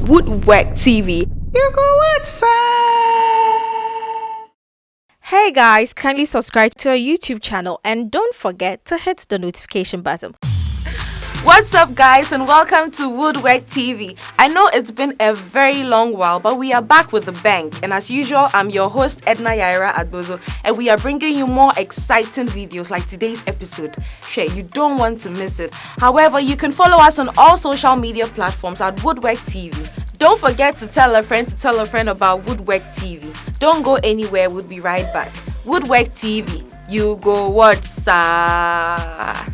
Wuddwek TV. You go outside. Hey guys, kindly subscribe to our YouTube channel and don't forget to hit the notification button. What's up guys, and welcome to Wuddwek TV. I know it's been a very long while, but we are back with a bang, and as usual I'm your host Edna Yayira Agbozo, and we are bringing you more exciting videos like today's episode. Sure, you don't want to miss it. However, you can follow us on all social media platforms at Wuddwek TV. Don't forget to tell a friend about Wuddwek TV. Don't go anywhere, we'll be right back. Wuddwek TV, you go watch saaaa.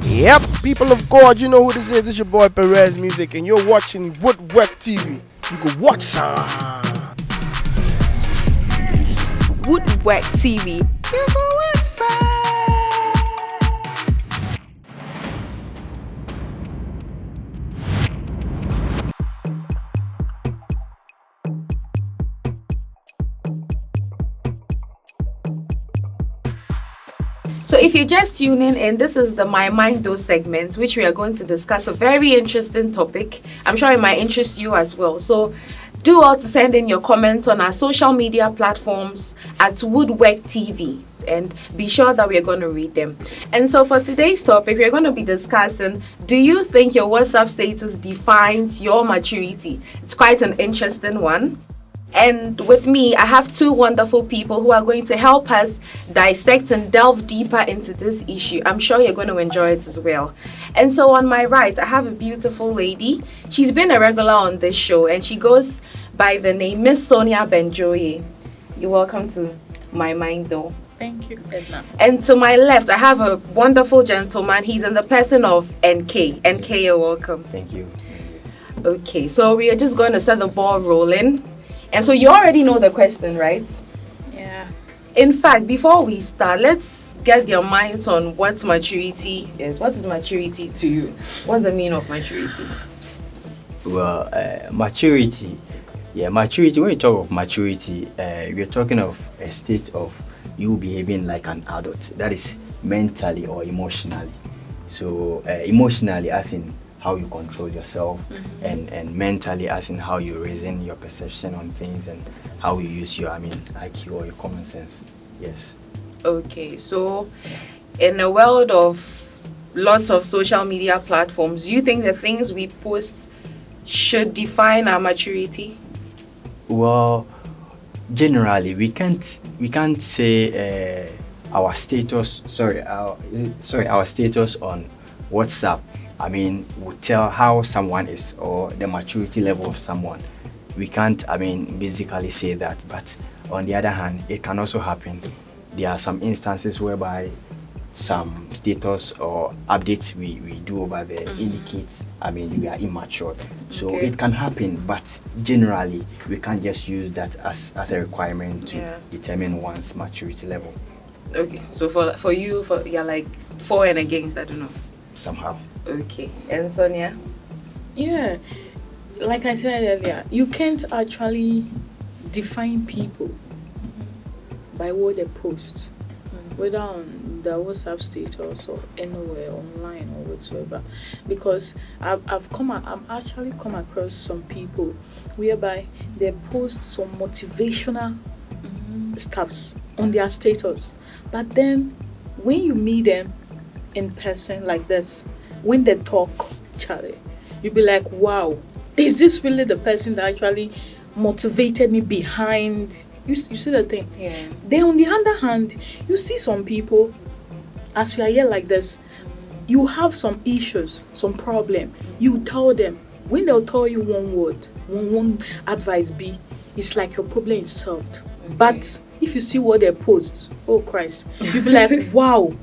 Yep, people of God, you know who this is. This is your boy Perez Music, and you're watching Wuddwek TV. You can watch saaaa. Wuddwek TV. You can watch saaaa. So if you're just tuning in, this is the My Mind Do segment, which we are going to discuss a very interesting topic. I'm sure it might interest you as well. So do all to send in your comments on our social media platforms at Wuddwek TV, and be sure that we're going to read them. And so for today's topic, we're going to be discussing, do you think your WhatsApp status defines your maturity? It's quite an interesting one. And with me, I have two wonderful people who are going to help us dissect and delve deeper into this issue. I'm sure you're going to enjoy it as well. And so on my right, I have a beautiful lady. She's been a regular on this show, and she goes by the name Miss Sonia Benjoye. You're welcome to My Mind Though. Thank you, Edna. And to my left, I have a wonderful gentleman. He's in the person of NKay. NKay, you're welcome. Thank you. Okay, so we are just going to set the ball rolling. And so you already know the question, right? Yeah. In fact, before we start, let's get your minds on what maturity is. What is maturity to you? What's the meaning of maturity? Well, maturity. Yeah, maturity. When you talk of maturity, we're talking of a state of you behaving like an adult. That is mentally or emotionally. So emotionally, as in how you control yourself, and mentally as in how you reason your perception on things and how you use your IQ or your common sense. Yes. Okay, so in a world of lots of social media platforms, do you think the things we post should define our maturity? Well, generally we can't say our status our status on WhatsApp would tell how someone is or the maturity level of someone. We can't, basically say that. But on the other hand, it can also happen. There are some instances whereby some status or updates we do over there indicates, we are immature. So it can happen, but generally, we can't just use that as a requirement to determine one's maturity level. Okay, so for you, you're like for and against, I don't know. Somehow. Okay, and Sonia? Yeah, like I said earlier, you can't actually define people by what they post, whether on the WhatsApp status or anywhere online or whatsoever, because I've actually come across some people whereby they post some motivational stuffs on their status, but then when you meet them in person like this, when they talk, Charlie, you'll be like, wow, is this really the person that actually motivated me behind? You see the thing? Yeah. Then on the other hand, you see some people, as you are here like this, you have some issues, some problem. You tell them, when they'll tell you one word, one advice be, it's like your problem is solved. Okay. But if you see what they post, oh Christ, you'll be like, wow,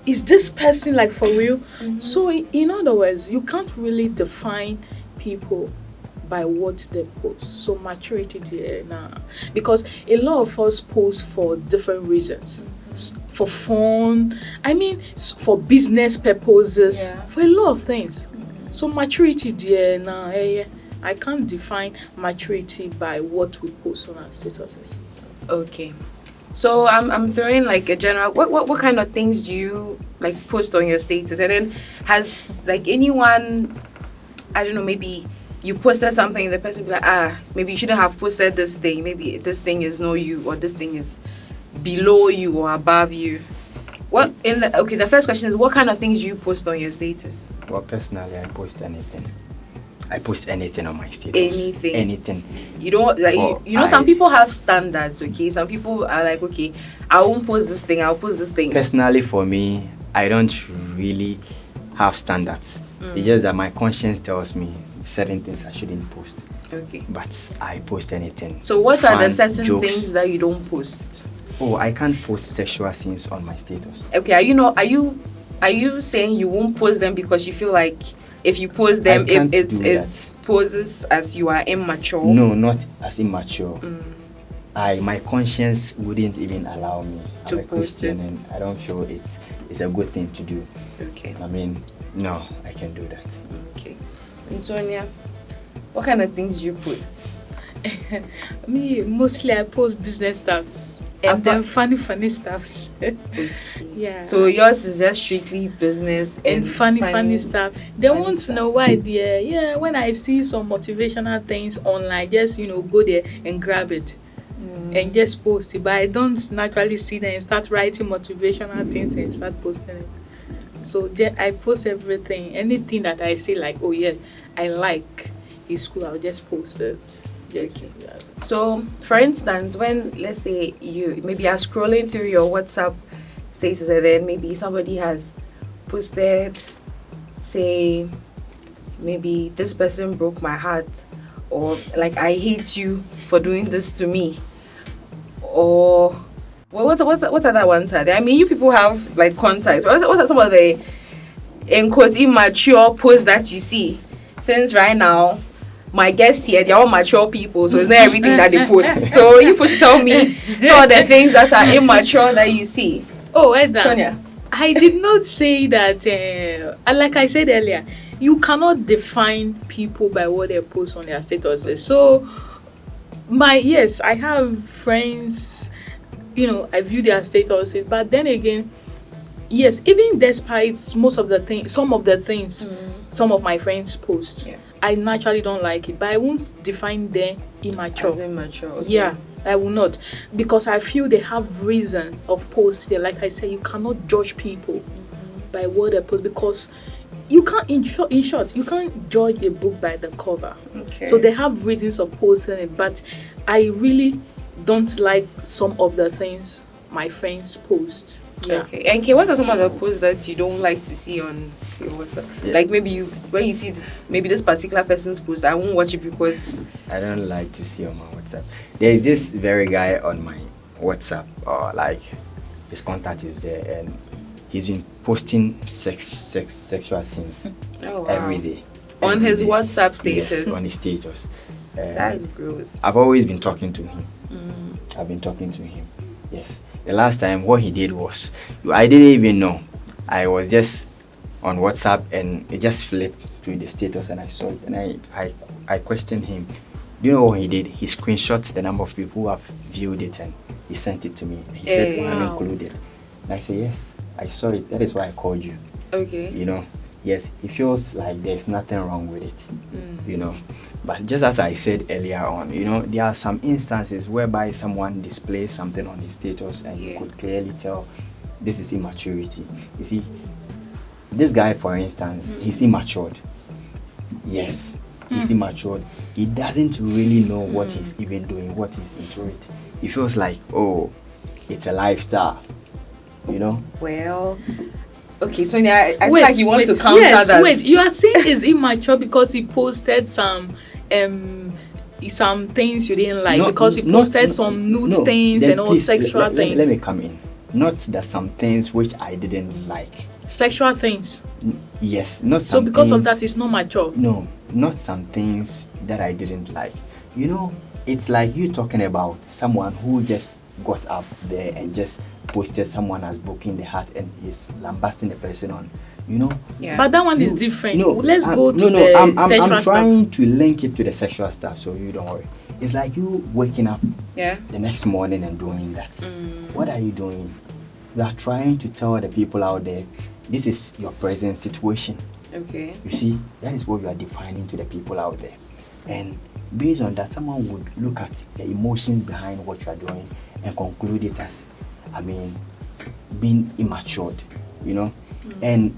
is this person like for real? So in other words, you can't really define people by what they post. So maturity there now, because a lot of us post for different reasons, for fun, for business purposes, for a lot of things. So maturity there now, I can't define maturity by what we post on our statuses. Okay. So I'm throwing like a general. What kind of things do you like post on your status? And then has like anyone, I don't know, maybe you posted something and the person be like, maybe you shouldn't have posted this thing. Maybe this thing is no you, or this thing is below you or above you. The first question is, what kind of things do you post on your status? Well, personally, I post anything. I post anything on my status. Anything. You don't like some people have standards, okay? Some people are like, okay, I won't post this thing, I'll post this thing. Personally, for me, I don't really have standards. It's just that my conscience tells me certain things I shouldn't post. Okay. But I post anything. So what are the certain jokes. things that you don't post? Oh, I can't post sexual scenes on my status. Okay, are you saying you won't post them because you feel like if you post them, it poses as you are immature? No, not as immature. My conscience wouldn't even allow me to I'm a post Christian, it. and I don't feel it's a good thing to do. Okay. I mean, no, I can do that. Okay. And Sonia, what kind of things do you post? Me, mostly I post business stuffs and then funny stuffs. Yeah. So yours is just strictly business and funny stuff. They want to know why, dear. Yeah, when I see some motivational things online, just go there and grab it and just post it. But I don't naturally see them and start writing motivational things and start posting it. So I post everything, anything that I see like, oh yes, I like is cool. I'll just post it. Yes. Yeah. So, for instance, when let's say you maybe are scrolling through your WhatsApp status and then maybe somebody has posted, say, maybe this person broke my heart, or like I hate you for doing this to me, or what's other ones are there? I mean, you people have like contacts. What are some of the in quotes immature posts that you see? Since right now, my guests here, they're all mature people, so it's not everything that they post. So you push tell me some of the things that are immature that you see. Oh, Edna. Sonia. I did not say that, like I said earlier, you cannot define people by what they post on their statuses. So, I have friends, I view their statuses, but then again, yes, even despite some of the things some of my friends post, I naturally don't like it, but I won't define them immature. As immature. Okay. Yeah, I will not, because I feel they have reason of posting. Like I said, you cannot judge people by what they post, because you can't. In short, you can't judge a book by the cover. Okay. So they have reasons of posting it, but I really don't like some of the things my friends post. Yeah. Okay. NKay, what are some of the posts that you don't like to see on your WhatsApp? Yeah. Like maybe when you see maybe this particular person's post, I won't watch it because I don't like to see on my WhatsApp. There is this very guy on my WhatsApp, like his contact is there, and he's been posting sexual scenes every day. On his WhatsApp status? Yes, on his status. That is gross. I've always been talking to him. I've been talking to him. Yes. The last time, what he did was, I didn't even know. I was just on WhatsApp and it just flipped to the status and I saw it, and I questioned him. Do you know what he did? He screenshot the number of people who have viewed it and he sent it to me. He said, I'm included. And I said, yes, I saw it. That is why I called you. Okay. Yes, it feels like there's nothing wrong with it, But just as I said earlier on, there are some instances whereby someone displays something on his status and you could clearly tell this is immaturity. You see, this guy, for instance, he's immatured. Yes, he's immatured. He doesn't really know what he's even doing, what he's into it. He feels like, oh, it's a lifestyle, Well, okay, Sonia, I feel like you want to counter that. Wait, you are saying he's immature because he posted some things you didn't like, because he posted some nude things and all sexual things. Let me come in. Not that some things which I didn't like. Sexual things. Yes, not some. So because things, of that, it's not mature. No, not some things that I didn't like. It's like you talking about someone who just got up there and just posted someone as broken the heart and is lambasting the person on. Yeah. But that one is different. Let's go to the sexual I'm stuff. trying to link it to the sexual stuff, so you don't worry. It's like you waking up Yeah. the next morning and doing that. What are you doing? You are trying to tell the people out there, this is your present situation. Okay. You see, that is what you are defining to the people out there. And based on that, someone would look at the emotions behind what you are doing and conclude it as, being immature, you know. And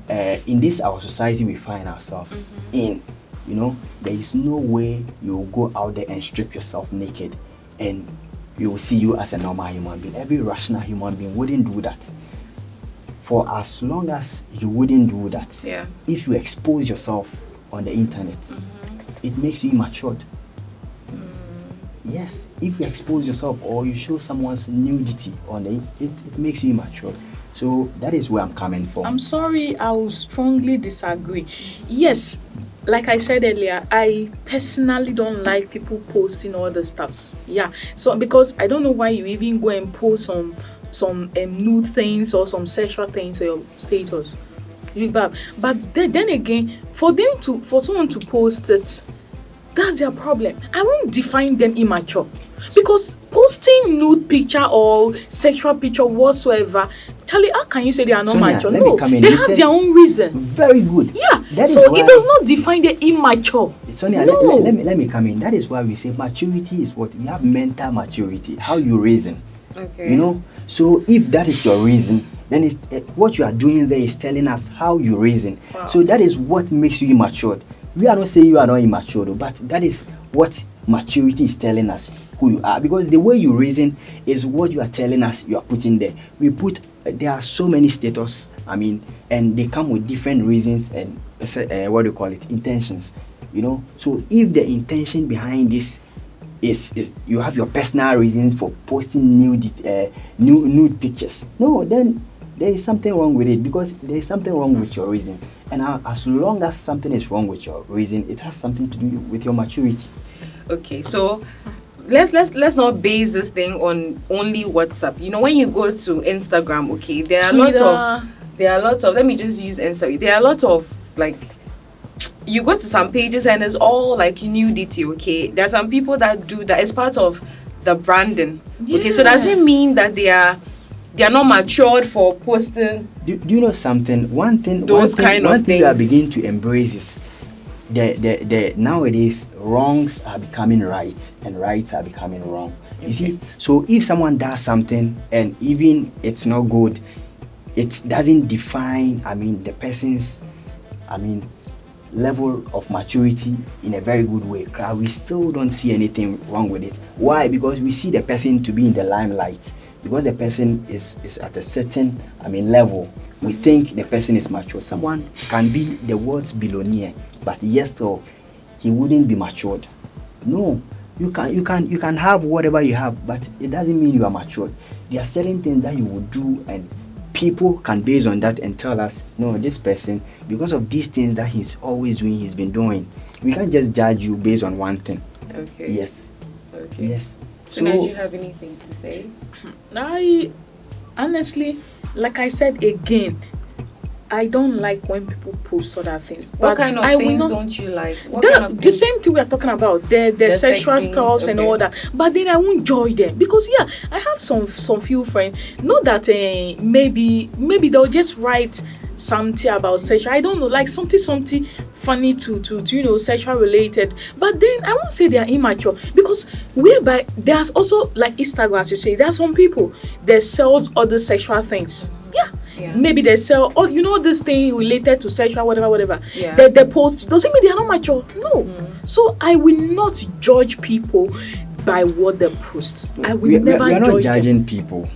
in this our society we find ourselves in, you know, there is no way you will go out there and strip yourself naked and you will see you as a normal human being. Every rational human being wouldn't do that. For as long as you wouldn't do that, Yeah. if you expose yourself on the internet, it makes you immature. Yes, if you expose yourself or you show someone's nudity on it makes you immature. So that is where I'm coming from. I'm sorry, I will strongly disagree. Yes, like I said earlier, I personally don't like people posting all the stuffs. Yeah, so because I don't know why you even go and post some nude things or some sexual things on your status. But then again, for someone to post it, that's their problem. I won't define them immature, because posting nude picture or sexual picture whatsoever, Charlie, how can you say they are not Sonia, mature? let me No, come in. they You have said- their own reason. Very good. Yeah, That is so why- it does not define the immature. Sonia, No. let me come in. That is why we say maturity is what we have, mental maturity, how you reason. Okay. You know, so if that is your reason, then it's what you are doing there is telling us how you reason. Wow. So that is what makes you immature. We are not saying you are not immature, though, but that is what maturity is telling us who you are, because the way you reason is what you are telling us you are putting there. There are so many status, and they come with different reasons and what do you call it, intentions, you know. So if the intention behind this is you have your personal reasons for posting nude pictures, no, then there is something wrong with it, because there is something wrong with your reason. And as long as something is wrong with your reason, it has something to do with your maturity. Okay, so let's not base this thing on only WhatsApp. You know, when you go to Instagram, okay, there are a lot of let me just use Instagram. There are a lot of, like, you go to some pages and it's all like nudity, okay? There are some people that do that as part of the branding. Okay, so does it mean that they are not matured for posting? Do you know something? One thing we are beginning to embrace is the nowadays wrongs are becoming right and rights are becoming wrong. You see, so if someone does something and even it's not good, it doesn't define the person's level of maturity in a very good way. We still don't see anything wrong with it. Why? Because we see the person to be in the limelight. Because the person is at a certain level, we think the person is mature. Someone can be the world's billionaire, but yes, so he wouldn't be matured. No, you can have whatever you have, but it doesn't mean you are matured. There are certain things that you would do, and people can base on that and tell us, no, this person, because of these things that he's always doing, he's been doing. We can't just judge you based on one thing. Okay. Yes. Okay. Yes. So, do you have anything to say? I honestly, like I said again, I don't like when people post other things. What But kind of I will things not, don't you like? What the, kind of the things? same thing we are talking about, the sexual sex stuff things, and okay. all that. But then I won't join them, because I have some few friends. Not that maybe they'll just write something about sexual. I don't know, like something funny to sexual related. But then I won't say they are immature, because whereby there's also, like Instagram, as you say, there are some people that sells other sexual things. Yeah. Maybe they sell, this thing related to sexual, whatever. Yeah. They post. Doesn't mean they are not mature. No. So I will not judge people by what they post. I will never we are not judge them. judging people.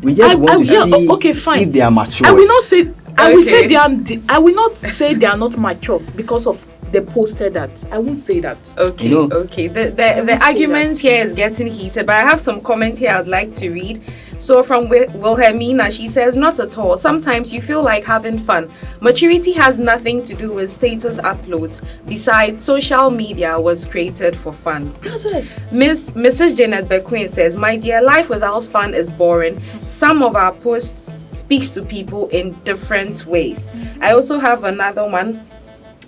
We just want to see okay, fine. if they are mature. I will not say. I will say Okay. I will not say they are not mature because of they posted that. I won't say that. Okay, You know- okay. The argument here is getting heated, but I have some comment here I'd like to read. So from Wilhelmina, she says, not at all. Sometimes you feel like having fun. Maturity has nothing to do with status uploads. Besides, social media was created for fun. That's it. Mrs. Janet Bequin says, my dear, life without fun is boring. Some of our posts speaks to people in different ways. I also have another one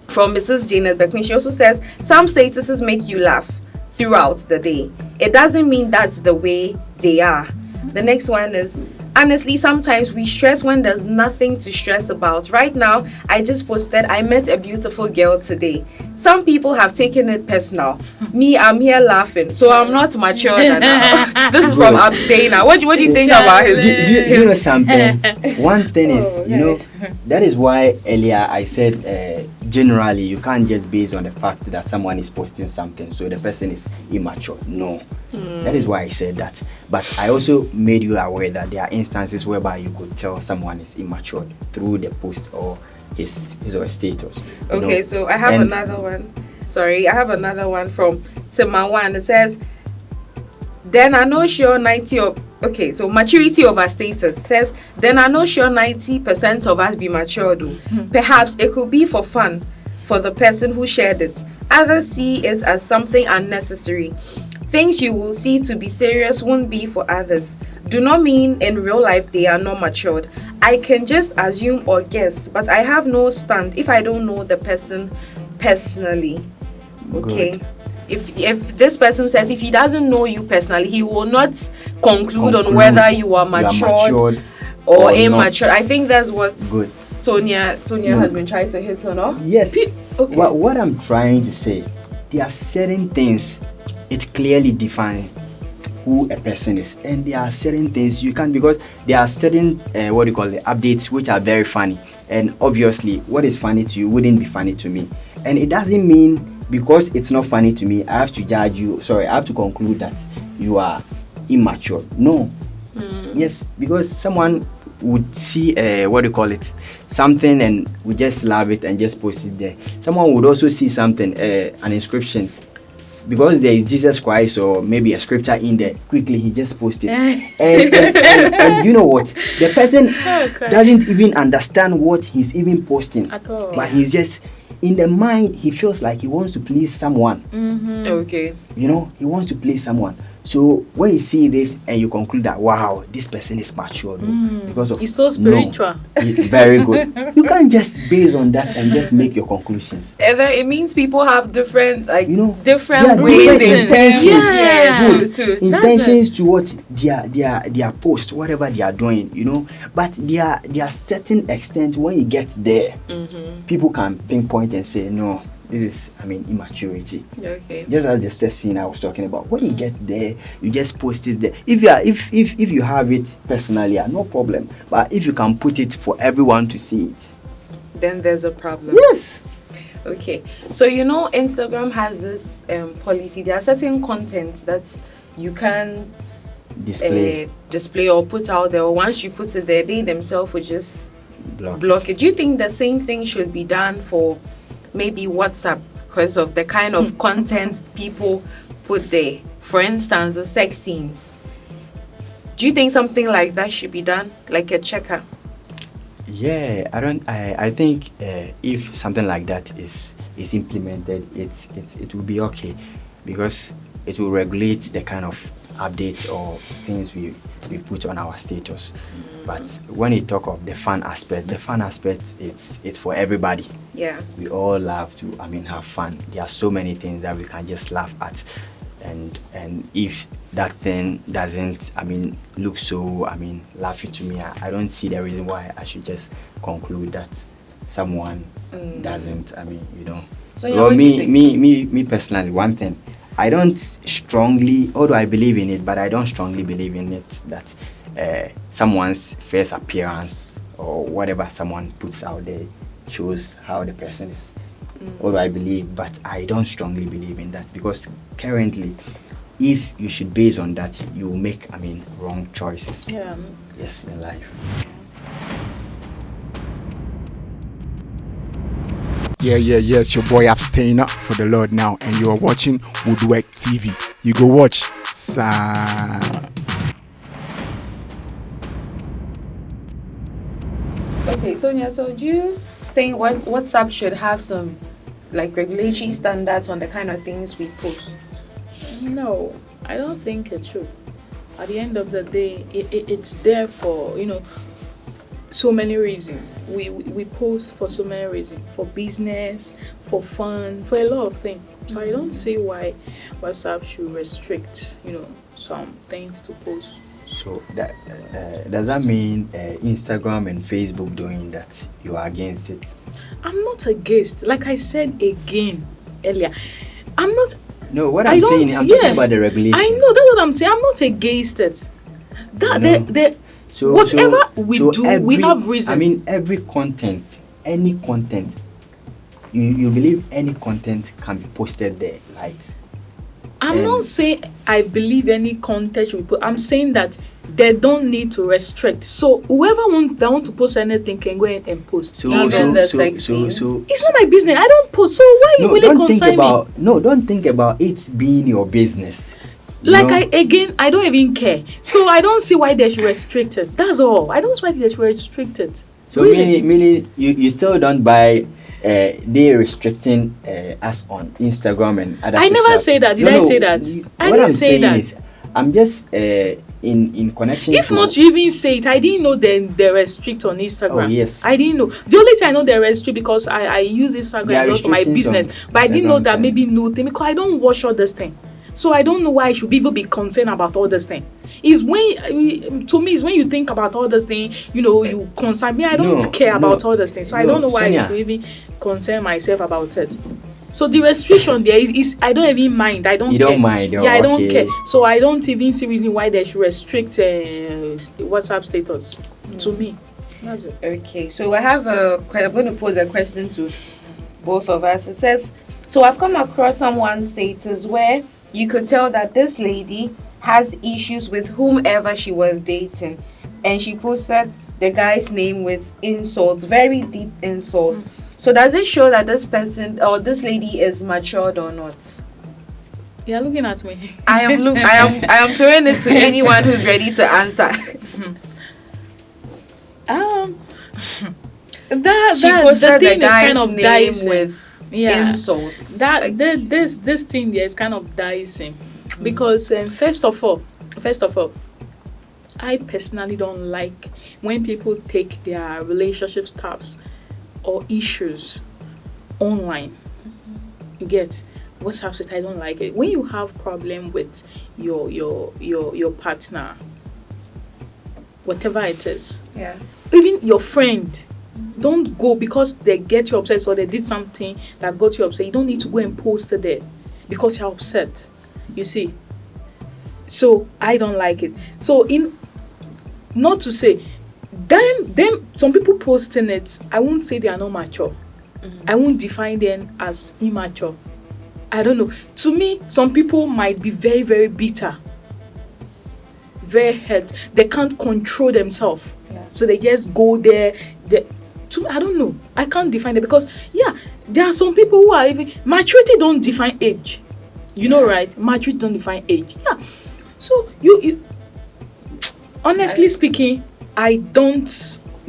from Mrs. Janet Bequin. She also says, some statuses make you laugh. throughout the day. It doesn't mean that's the way they are. The next one is, honestly, sometimes we stress when there's nothing to stress about. Right now, I just posted, I met a beautiful girl today. Some people have taken it personal. Me, I'm here laughing. So I'm not mature enough. This is from Abstainer. What do you think about his... You know something? One thing is, you know, that is why earlier I said, generally, you can't just base on the fact that someone is posting something, so the person is immature. No. That is why I said that. But I also made you aware that there are instances whereby you could tell someone is immature through the post or his or her status. Okay, so I have another one. Sorry, I have another one from Timawan. It says, then I know sure 90 of... Okay, so maturity over status says, then I know sure 90% of us be mature though. Perhaps it could be for fun for the person who shared it. Others see it as something unnecessary. Things you will see to be serious won't be for others. Do not mean in real life they are not matured. I can just assume or guess, but I have no stand if I don't know the person personally. Okay. Good. If this person says if he doesn't know you personally, he will not conclude on whether you are matured or immature. I think that's what Sonia has been trying to hit on. No? Yes. Okay. What I'm trying to say, there are certain things it clearly defines who a person is, and there are certain things you can't, because there are certain updates which are very funny, and obviously what is funny to you wouldn't be funny to me, and it doesn't mean because it's not funny to me I have to judge you. I have to conclude that you are immature. No. Yes, because someone would see something and would just love it and just post it there. Someone would also see something, an inscription, because there is Jesus Christ or maybe a scripture in there, quickly he just posts it. and you know what? The person doesn't even understand what he's even posting. At all. But he's just, in the mind, he feels like he wants to please someone. Okay. You know, he wants to please someone. So when you see this and you conclude that, wow, this person is mature because of... He's so spiritual. No, very good. You can't just base on that and just make your conclusions. And then it means people have different, different ways, intentions. To intentions to what their post, whatever they are doing, you know. But there are certain extent when you get there, people can pinpoint and say, no, this is, immaturity. Okay. Just as the sex scene I was talking about. When you get there, you just post it there. If you have it personally, no problem. But if you can put it for everyone to see it, then there's a problem. Yes. Okay. So you know Instagram has this policy. There are certain content that you can't display or put out there. Or once you put it there, they themselves will just block it. Do you think the same thing should be done for maybe WhatsApp, because of the kind of content people put there? For instance, the sex scenes. Do you think something like that should be done, like a checker? Yeah, I think if something like that is implemented, it will be okay, because it will regulate the kind of updates or things we put on our status. But when you talk of the fun aspect, it's for everybody. Yeah. We all love to have fun. There are so many things that we can just laugh at. And if that thing doesn't look so laughy to me, I don't see the reason why I should just conclude that someone doesn't So well, me personally, one thing, I don't strongly, although I believe in it, but I don't strongly believe in it that someone's first appearance or whatever someone puts out there shows how the person is. Although I believe, but I don't strongly believe in that, because currently, if you should base on that, you will make wrong choices. Yeah. Yes, in life. Yeah, it's your boy Abstainer for the Lord now, and you are watching Wuddwek TV. You go watch saaaa. Okay, Sonia, so do you think WhatsApp should have some regulatory standards on the kind of things we post? No, I don't think it should. At the end of the day, it's there for, so many reasons. We post for so many reasons, for business, for fun, for a lot of things. So I don't see why WhatsApp should restrict, some things to post. So that does that mean Instagram and Facebook doing that, you are against it? I'm not against. Like I said again earlier, I'm not. No, what I'm saying, I'm talking about the regulation. I know, that's what I'm saying. I'm not against it. Whatever we do, we have reason. I mean, every content, any content, you believe any content can be posted there, like. I'm not saying I believe any content should be put. I'm saying that they don't need to restrict. So whoever want to post anything can go ahead and post. So it's not my business. I don't post. So why you really concern me? No, don't think about it being your business. I don't even care. So I don't see why they should restrict it. That's all. I don't see why they should restrict it. So really? meaning you still don't buy. They restricting us on Instagram and other. I never say that. Did I say that? I didn't say that. Is, I'm just in connection. If not, you even say it. I didn't know they restrict on Instagram. Oh yes. I didn't know. The only time I know they restrict because I use Instagram a lot for my business, but I didn't know that maybe no thing because I don't watch all this thing. So I don't know why I should even be concerned about all this thing. It's when, to me, it's when you think about all this thing, you concern me. I don't care about all this thing. So I don't know why Sonia. I should even concern myself about it. So the restriction there is I don't even mind. I don't care. You don't mind? I don't care. So I don't even see reason why they should restrict WhatsApp status. To me. That's it. Okay. So I'm going to pose a question to both of us. It says, so I've come across someone's status where you could tell that this lady has issues with whomever she was dating, and she posted the guy's name with insults, very deep insults. So does it show that this person or this lady is matured or not? You're looking at me. I am throwing it to anyone who's ready to answer. She posted the guy's name dicing. With insults. This thing there is kind of dicing because first of all, I personally don't like when people take their relationship stuffs or issues online. You get WhatsApp it. I don't like it when you have problem with your partner, whatever it is. Yeah. Even your friend. Don't go because they get you upset or they did something that got you upset. You don't need to go and post it there because you're upset. You see? So I don't like it. So not to say them some people posting it, I won't say they are not mature. I won't define them as immature. I don't know. To me, some people might be very, very bitter. Very hurt. They can't control themselves. Yeah. So they just go there. I don't know. I can't define it because there are some people who are even maturity don't define age. You know, right? Maturity don't define age. Yeah. So you honestly speaking, I don't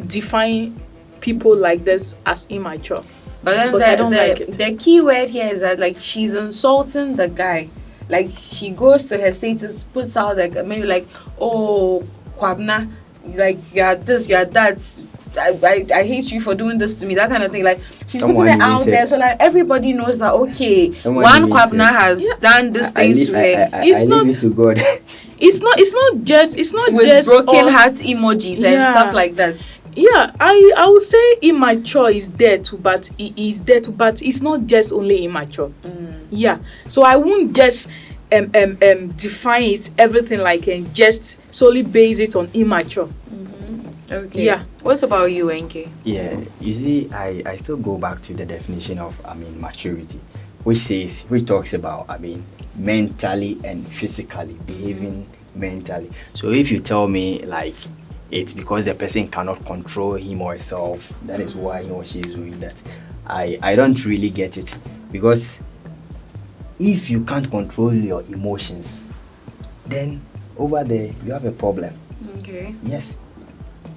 define people like this as immature. But then I don't like it. The key word here is that like she's insulting the guy. Like she goes to her status, puts out like maybe like, oh Kwabna, like you're this, you're that. I hate you for doing this to me, that kind of thing. Like she's putting it out there, so like everybody knows that one Kwabna has done this thing to her. It's not to God. It's not just with broken heart emojis and stuff like that. Yeah, I would say immature is there too, but it is there too, but it's not just only immature. Yeah, so I won't just define it everything like and just solely base it on immature. Okay. Yeah. What about you, NKay? Yeah, you see, I still go back to the definition of maturity, which talks about mentally and physically behaving mentally. So if you tell me like it's because the person cannot control him or herself, that is why he or she is doing that, I don't really get it, because if you can't control your emotions, then over there you have a problem. Okay. Yes.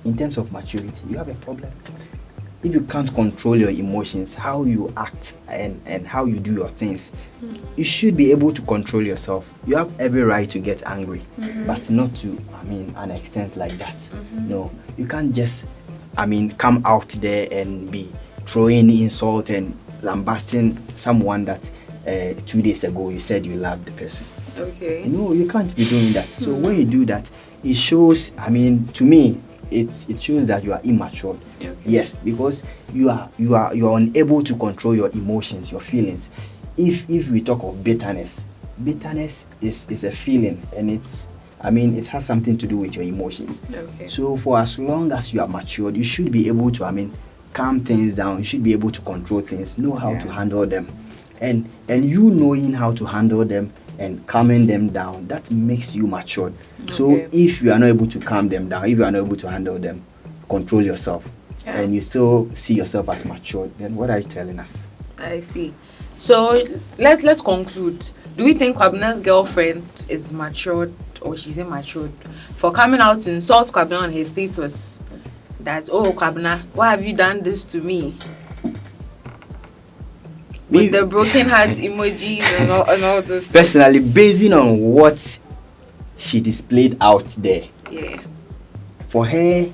In terms of maturity, you have a problem. If you can't control your emotions, how you act and how you do your things, you should be able to control yourself. You have every right to get angry, but not to, an extent like that. No, you can't just come out there and be throwing insult and lambasting someone that 2 days ago you said you loved the person. Okay. No, you can't be doing that. So when you do that, it shows, to me, it shows that you are immature. Okay. Yes, because you are unable to control your emotions, your feelings. If we talk of bitterness is a feeling, and it has something to do with your emotions. Okay. So for as long as you are matured, you should be able to calm things down. You should be able to control things, know how to handle them, and you knowing how to handle them and calming them down, that makes you matured. Okay. So if you are not able to calm them down, if you are not able to handle them, control yourself, and you still see yourself as matured, then what are you telling us? I see. So let's conclude. Do we think Kwabina's girlfriend is matured or she's immature for coming out to insult Kwabina on his status? That, oh, Kwabina, why have you done this to me? With the broken heart emojis and all this. Personally, basing on what she displayed out there, for her,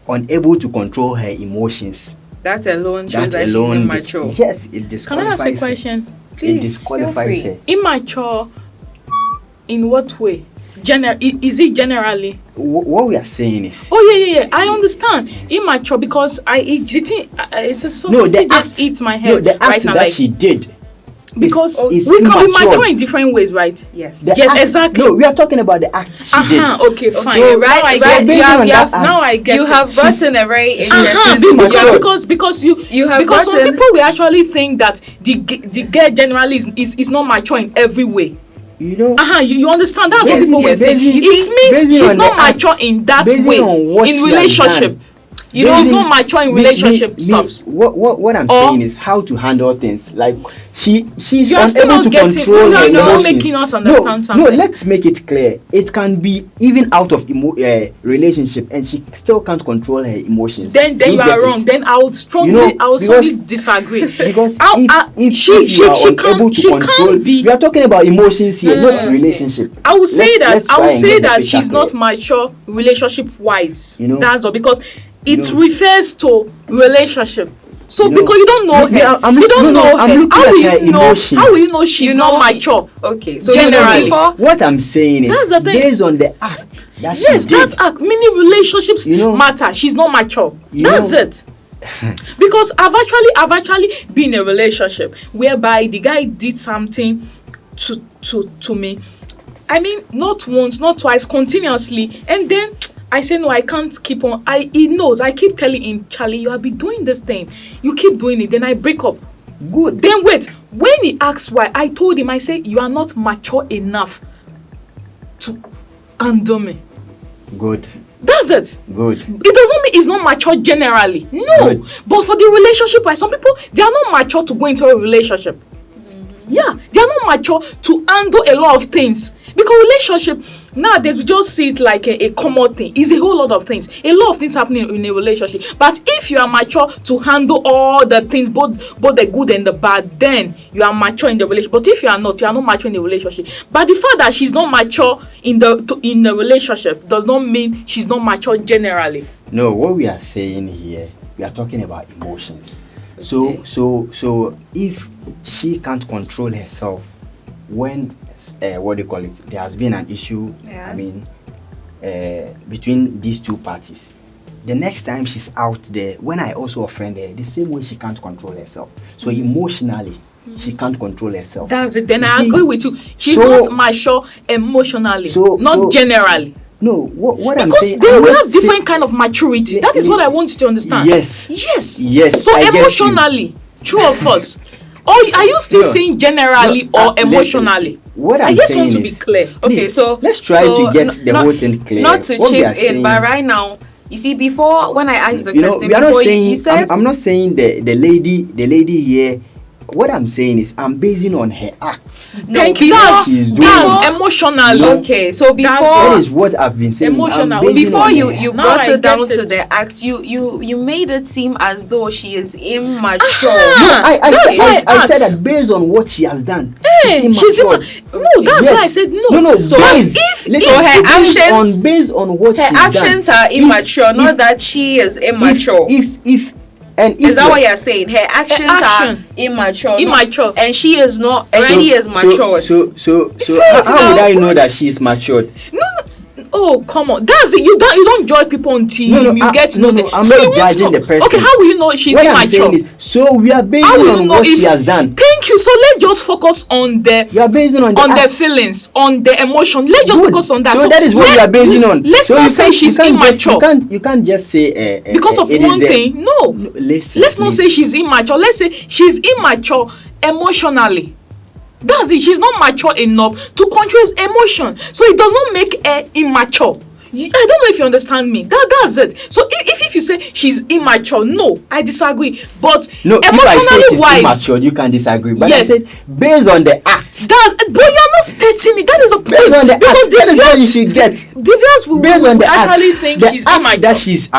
unable to control her emotions. That alone shows that she's immature. Yes, it disqualifies. Can I ask a question? Please, it disqualifies her. Immature in what way? Is it generally? What we are saying is. Oh yeah. I understand. Immature because it's a something just eats my head. No, the act right now, that she did. Because is we can be immature. mature in different ways, right? Yes. Exactly. No, we are talking about the act she did. Okay, fine. So, Now I right. get You it. have brought in a very interesting because some people will actually think that the girl generally is not mature in every way. You know, you understand? That's what people will think. It means she's not mature in that way in relationship. She's not mature in relationship stuff. What I'm saying is how to handle things. Like she's You're still unable not to getting. control her You're not emotions. making us understand something. No, let's make it clear. It can be even out of relationship, and she still can't control her emotions. Then you are wrong. Then I would strongly disagree. Because if she can't be. We are talking about emotions here, not relationship. I would say that she's clear. not mature relationship wise. That's all, because it know, refers to relationship. So because you don't know her, you don't know her. How will you know she's not mature? Okay, so generally, what I'm saying is that's the thing. Based on the act that she did. That act. Many relationships matter. She's not mature. That's it. Because I've actually been in a relationship whereby the guy did something to me. Not once, not twice, continuously, and then I say no, I can't keep on. He knows. I keep telling him, Charlie, you have been doing this thing. You keep doing it. Then I break up. Good. Then wait. When he asks why, I told him, I say, you are not mature enough to handle me. Good. That's it. Good. It does not mean it's not mature generally. No. Good. But for the relationship, like some people, they are not mature to go into a relationship. Yeah, they are not mature to handle a lot of things. Because relationship, nowadays we just see it like a common thing. It's a whole lot of things. A lot of things happening in a relationship. But if you are mature to handle all the things, both the good and the bad, then you are mature in the relationship. But if you are not mature in the relationship. But the fact that she's not mature in the relationship does not mean she's not mature generally. No, what we are saying here, we are talking about emotions. Okay. So if she can't control herself when there has been an issue, between these two parties, the next time she's out there, when I also offend her, the same way she can't control herself. So emotionally, she can't control herself. That's it. Then I agree with you. She's not mature emotionally, not generally. No, what I'm saying, because they have different kind of maturity. That is what I want you to understand. Yes. So emotionally, true of us. Or are you still saying generally or emotionally? What I just want to be clear. Please, okay, let's try to get the whole thing clear. Not to chip in, but right now, you see, before when I asked the question, we are not before saying, you said, I'm not saying the lady here. What I'm saying is I'm basing on her act. No, that's emotionally. Okay, so before that is what I've been saying. Emotional. Before you brought it down to the act, you made it seem as though she is immature. I said that based on what she has done. she's immature. no, that's Yes. why I said no. No, So based, if- listen, so her it is actions- based on what Her she's actions done. are immature, not if- that she is immature. If is that what you're saying? Her actions action. are immature. Immature. And she is not. And she is matured. So Say it how would now. I know that she is matured? Oh, come on. That's it. You don't judge people on TV. No, you get to know them. I'm So not you want to judging know. the person. Okay, how will you know she's What I'm immature? saying is, so we are basing How will you on know what if she has done. Thank you. So let's just focus on the You are basing on the on the act. feelings, on the emotion. Let's just Good. focus on that. So that is what you are basing on. Let's So not you say can't- she's you can't immature. you can't just say because of it is one a- thing. No. Listen. Let's not please. say she's immature. Let's say she's immature emotionally. That's it. She's not mature enough to control his emotion. So it does not make her immature. I don't know if you understand me. That's it. So if you say she's immature, no, I disagree. But No, if I say emotionally she's wise, immature, you can disagree. But Yes. I said based on the act. but you're not stating it. That is a point. Based on the because act, that is what you the should get. viewers will Based on the actually act, think the she's act immature. that she's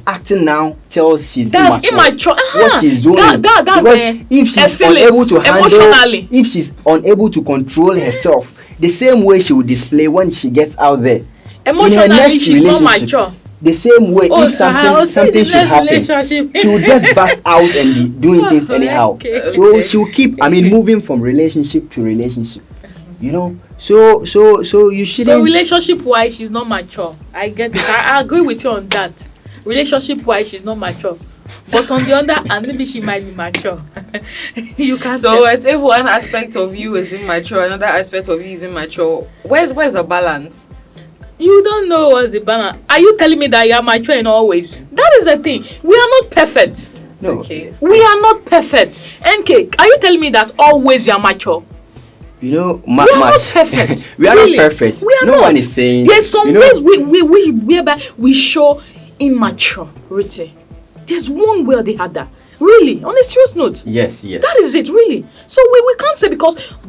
acting now tells she's That's immature. What she's doing. That's Because if she's feelings, unable to handle, emotionally. if she's unable to control herself, the same way she will display when she gets out there. In her Emotionally, next she's not relationship, mature. the same way, Oh, if so I'll see something the should next happen, relationship. she will just burst out and be doing things anyhow. Okay. So she will keep, moving from relationship to relationship. You know, so you shouldn't. So relationship wise, she's not mature. I get it. I agree with you on that. Relationship wise, she's not mature. But on the other hand, maybe she might be mature. You can't. So it's if one aspect of you is immature, another aspect of you is immature. Where's the balance? You don't know what's the balance. Are you telling me that you are mature in all ways? That is the thing. We are not perfect. No. Okay. We are not perfect. NK, are you telling me that always you are mature? You know, We are not perfect. we are Really. not perfect. We are no not. one is saying. There's some you know, ways whereby we show immaturity. There's one way or the other. Really, on a serious note. Yes. That is it, really. So we can't say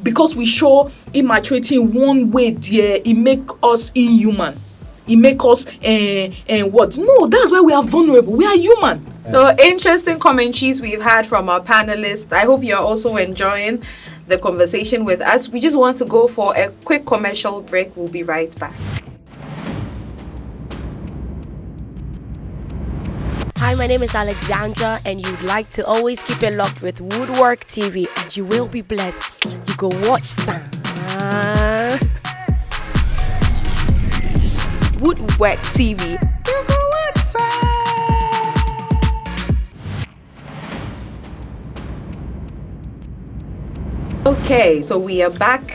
because we show immaturity in one way, dear, it make us inhuman. It make us what? No, that's why we are vulnerable. We are human. So interesting commentaries we've had from our panelists. I hope you're also enjoying the conversation with us. We just want to go for a quick commercial break. We'll be right back. Hi, my name is Alexandra, and you'd like to always keep it locked with Wuddwek TV, and you will be blessed. You go watch saaaa. Wuddwek TV. Okay, so we are back.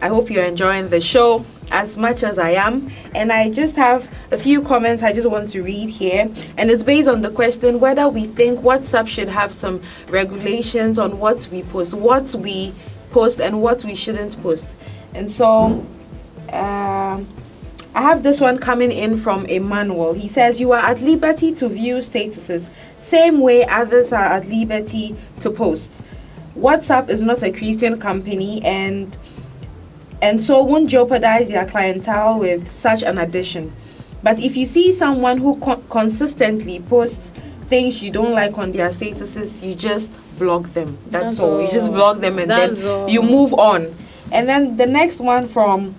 I hope you're enjoying the show as much as I am. And I just have a few comments I just want to read here. And it's based on the question whether we think WhatsApp should have some regulations on what we post and what we shouldn't post. And so I have this one coming in from Emmanuel. He says, you are at liberty to view statuses, same way others are at liberty to post. WhatsApp is not a Christian company and so won't jeopardize their clientele with such an addition. But if you see someone who consistently posts things you don't like on their statuses, you just block them. That's all. You just block them and That's then all. you move on. And then the next one from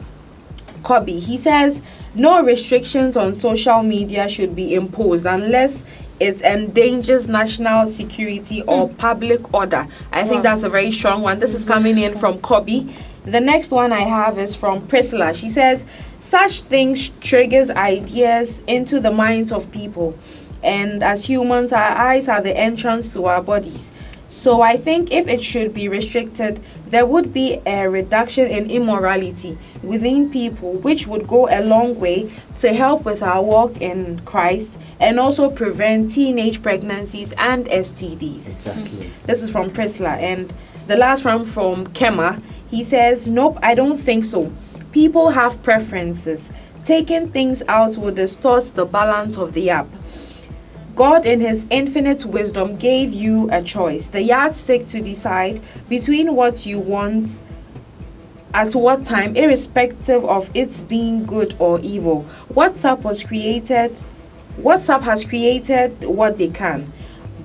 Kobe, he says, no restrictions on social media should be imposed unless it endangers national security or public order. I think that's a very strong one. This is coming in from Kobe. The next one I have is from Priscilla. She says, such things triggers ideas into the minds of people. And as humans, our eyes are the entrance to our bodies. So I think if it should be restricted, there would be a reduction in immorality within people, which would go a long way to help with our walk in Christ and also prevent teenage pregnancies and STDs. Exactly. This is from Priscilla. And the last one from Kema. He says, nope, I don't think so. People have preferences. Taking things out will distort the balance of the app. God in his infinite wisdom gave you a choice, the yardstick to decide between what you want at what time, irrespective of its being good or evil. WhatsApp has created what they can,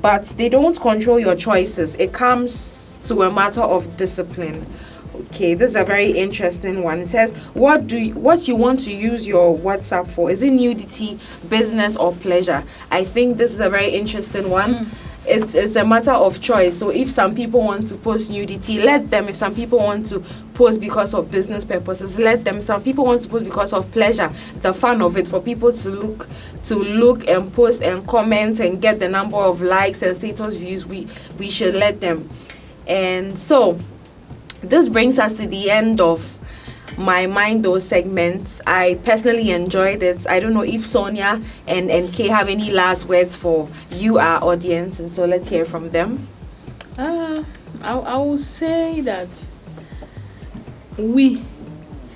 but they don't control your choices. It comes to a matter of discipline. Okay, this is a very interesting one. It says, what you want to use your WhatsApp for? Is it nudity, business, or pleasure? I think this is a very interesting one. It's a matter of choice. So if some people want to post nudity, let them. If some people want to post because of business purposes, let them. Some people want to post because of pleasure, the fun of it, for people to look and post and comment and get the number of likes and status views. We should let them. And so this brings us to the end of my Mind Those segments. I personally enjoyed it. I don't know if Sonia and NKay have any last words for you, our audience, and so let's hear from them. I will say that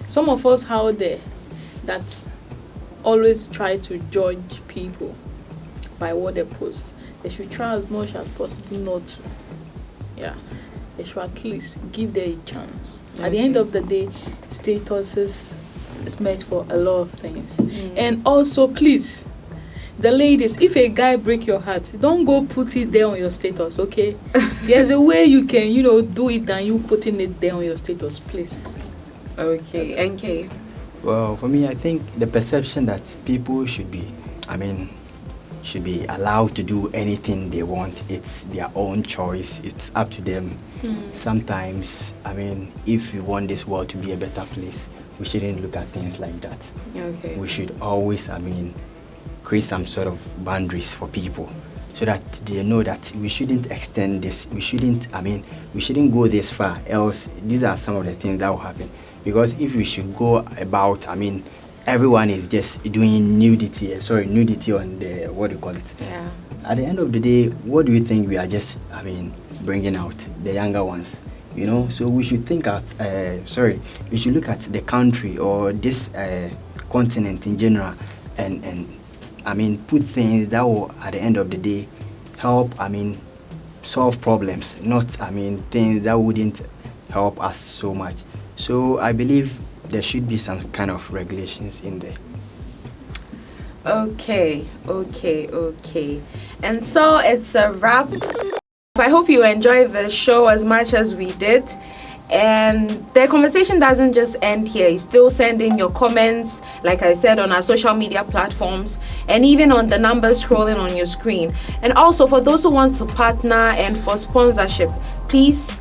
some of us out there that always try to judge people by what they post, they should try as much as possible not to. Yeah. They should at least give them a chance. Okay. At the end of the day, statuses is meant for a lot of things. And also, please, the ladies, if a guy break your heart, don't go put it there on your status, okay? There's a way you can, do it than you putting it there on your status, please. Okay, NKay. Well, for me, I think the perception that people should be allowed to do anything they want. It's their own choice. It's up to them. Sometimes, if we want this world to be a better place, we shouldn't look at things like that. Okay. We should always, create some sort of boundaries for people so that they know that we shouldn't extend this. We shouldn't go this far. Else, these are some of the things that will happen. Because if we should go about, everyone is just doing nudity on the, what do you call it? Yeah. At the end of the day, what do you think we are just, bringing out? The younger ones, So we should think we should look at the country or this continent in general and put things that will, at the end of the day, help, solve problems, not, things that wouldn't help us so much. So I believe there should be some kind of regulations in there. Okay. And so it's a wrap. I hope you enjoyed the show as much as we did. And the conversation doesn't just end here. Still send in your comments, like I said, on our social media platforms and even on the numbers scrolling on your screen. And also for those who want to partner and for sponsorship, please,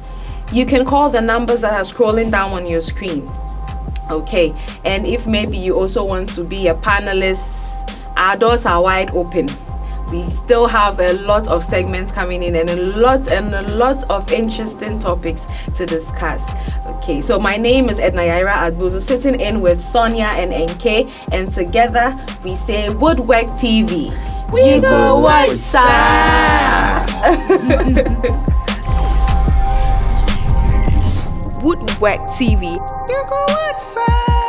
you can call the numbers that are scrolling down on your screen. Okay, and if maybe you also want to be a panelist, our doors are wide open. We still have a lot of segments coming in and a lot of interesting topics to discuss. Okay, so my name is Edna Yayira Agbozo, sitting in with Sonia and NKay, and together we say Wuddwek TV. We go watch saaaa. Wuddwek TV. You go outside.